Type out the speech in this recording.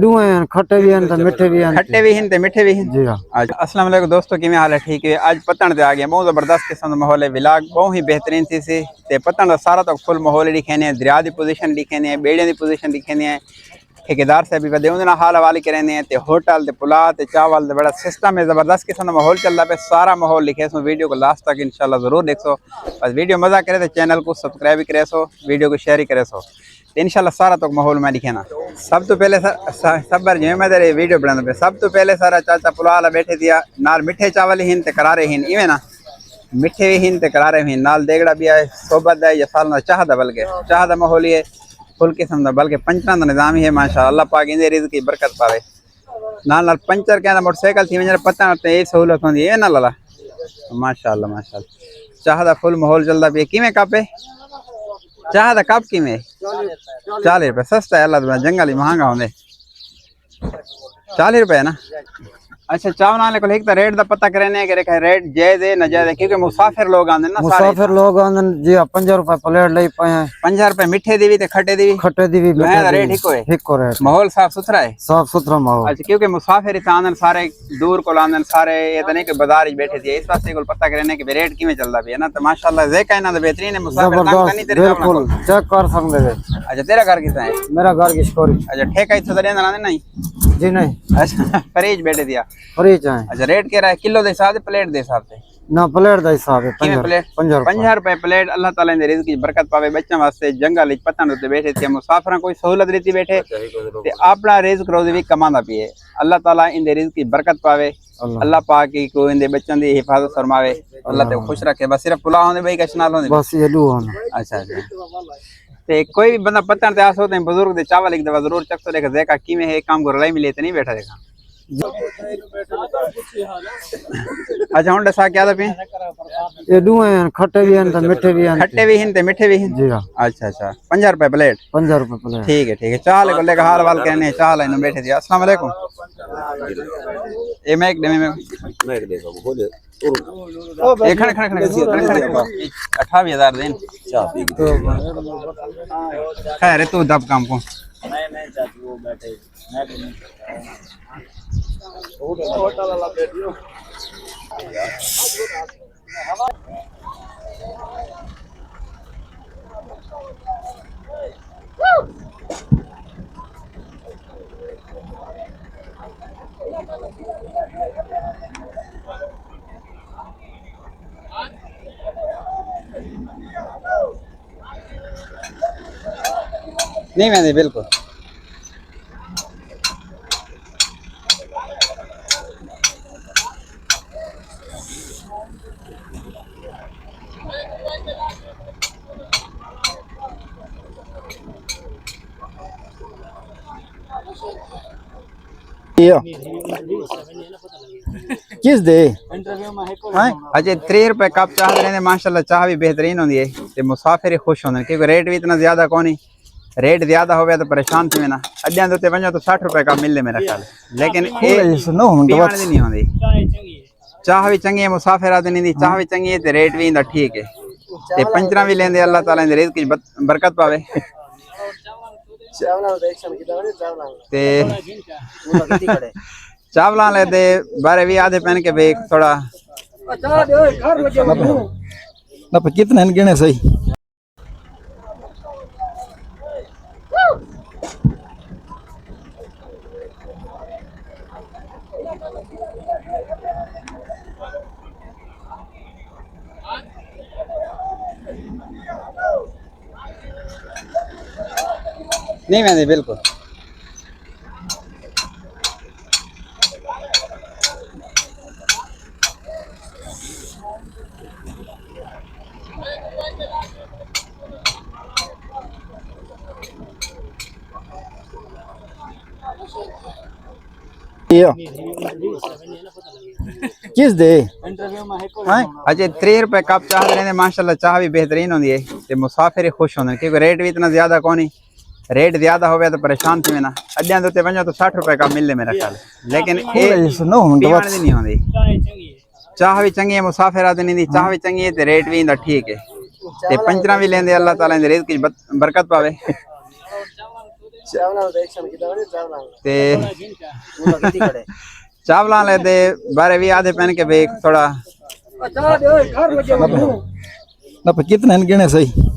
खट्टे भी हैं मीठे भी हैं। खट्टे भी हैं ते मीठे भी हैं जी हाँ। अस्सलाम वालेकुम दोस्तों, किवें हाल है? ठीक है। आज पत्तन ते आ गया, बहुत जबरदस्त किस्म का माहौल है। विलाग बहुत ही बेहतरीन थी सी ते पत्तन का सारा तो फुल माहौल दिखेने, दरिया की पोजीशन दिखेने, बेड़ियां की पोजीशन दिखेने, ठेकेदार साहब भी बदे उन्हें हाल हवाले करेंगे ते होटल ते पुला ते चावल ते बड़ा सिस्टम है, जबरदस्त किस्म का माहौल चल रहा है। सारा माहौल लिखे सो, वीडियो को लास्ट तक इंशाल्लाह जरूर देखो। बस वीडियो मजा करे तो चैनल को सब्सक्राइब भी करे सो, वीडियो को शेयर ही करे सो, तो इंशाल्लाह सारा तो माहौल मैं दिखे ना। सब तो पहले सब बार जिम्मे मैं तेरे वीडियो बनाने पे सब तो पहले सारा चाचा पुला वाला बैठे दिया नाल मिठे चावल ही ते करारे ही इवें ना, मिठे भी ही ते करारे ही नाल देगड़ा भी है, सोबत है या साल ना चाह दा, बल्कि चाह दा माहौल ही है फुल किस्म का, बल्कि पंचर का निज़ाम ही है माशाअल्लाह। अल्लाह पाक इंदे रिज़्क़ की बरकत पावे। नाल नाल पंचर कहना मोटरसाइकिल थी वजह पता ते ये सहूलत होंदी है ना लाला। माशाअल्लाह माशाअल्लाह। चाह दा फुल माहौल चलदा पे। किवें कप है चाह दा? कप किवें? 40 रुपए सस्ता है। अल्लाह जंगल ही महंगा होंदे। 40 रुपए है ना। अच्छा चावल वाले को एक तो रेट दा पता करने के रेट जायज है ना जायज है, क्योंकि मुसाफिर लोग आंदे ना, मुसाफिर लोग आंदे जी। 5 रुपए प्लेट ले पाए हैं। 5 रुपए मिठे दी भी ते खट्टे दी भी। खट्टे दी भी रेट हिको है। माहौल साफ सुथरा है, साफ सुथरा माहौल। अच्छा क्योंकि मुसाफिर इतना आंदे सारे दूर को आंदे सारे, ये तो नहीं कि बाजार ही बैठे थे, इस वास्ते को पता करने के रेट किवें चलदा पे है ना। तो माशाल्लाह ज़ेका इना दा बेहतरीन है। मुसाफिर तंग नहीं तेरे बिल्कुल चेक कर सकते हैं। अच्छा तेरा घर कितना है? मेरा घर किशकोरी। अच्छा ठेका इत्थे तो देंदा नहीं? जी नहीं। अच्छा फरीज बैठे दिया फरीज है। अच्छा रेट क्या है? किलो दे हिसाब से प्लेट दे हिसाब से? ना प्लेट का हिसाब है। 50 रुपए प्लेट। अल्लाह ताला ने रिज़्क़ की बरकत पावे। बच्चों वास्ते जंगल पत्तन उत्ते बैठे थे, मुसाफिर कोई सहूलत रीति बैठे ते अपना रिज़्क़ रोज़ी भी कमांदा पिए। अल्लाह ताला इंदे रिज़्क़ की बरकत पावे। अल्लाह पाक की को इंदे बच्चों दी हिफाजत फरमावे। अल्लाह ते खुश रखे। बस सिर्फ पुलाव होंदे भाई कछ नाल होंदे बस ये दो होना। अच्छा अच्छा। ते कोई भी बंदा पत्तन ते आसो ते बुजुर्ग दे चावल एक दफा जरूर चख तो देख जेका किवें है काम को रलाई मिले ते नहीं बैठा देखा। अच्छा हुन दसा क्या पे? ये दो हैं, खट्टे भी हैं मीठे भी हैं। खट्टे भी हैं ते मीठे भी हैं। जी हां। अच्छा अच्छा 50 रुपए प्लेट। 50 रुपए प्लेट। ठीक है चाल को लेकर हाल वाल करने चाल इन बैठे दिया। अस्सलाम वालेकुम। ए मैं एक देखो बोले ए खड़े 28,000 देन चाह पी खैर तू दब काम को नहीं चाचू वो बैठे मैं होटल वाला बैठियो। नहीं मैंने बिल्कुल किस दे अच्छा 3 रुपए कप चाह देने। माशाल्लाह चाह भी बेहतरीन होंदी है ते मुसाफिर खुश होंदे, क्योंकि रेट भी इतना ज्यादा कोनी। रेट ज्यादा हो गया तो परेशान थी ना। अड्डियां दे उत्ते वंजो तो 60 रुपए का मिलने मेरा ख्याल, लेकिन नहीं होंदी। चाह भी चंगी है, मुसाफिर आदि नहीं दी चाह भी चंगी है ते रेट भी इंदा ठीक है ते पंचरा भी लेंदे। अल्लाह ताला ने रिज़्क़ की बरकत पावे ते चावल ले दे बारे भी आधे पहन के भाई थोड़ा ना पर कितने गिने सही। नहीं मैंने बिल्कुल किस दे अच्छा 3 रुपए कप चाह देने। माशाल्लाह चाह भी बेहतरीन होंदी है ते मुसाफिर खुश होंदे, क्योंकि रेट भी इतना ज्यादा कोनी। रेट ज्यादा हो गया तो परेशान थी ना। अड्डियां दे उत्ते वंजो तो 60 रुपए का मिलने मेरा ख्याल, लेकिन नहीं होंदी। चाह भी चंगी है, मुसाफिर आदि नहीं दी चाह भी चंगी है ते रेट भी इंदा ठीक है ते पंचरा भी लेंदे। अल्लाह ताला ने रिज़्क़ की बरकत पावे ते चावल ले दे बारे भी आधे पहन के भाई थोड़ा ना पर कितने गिने सही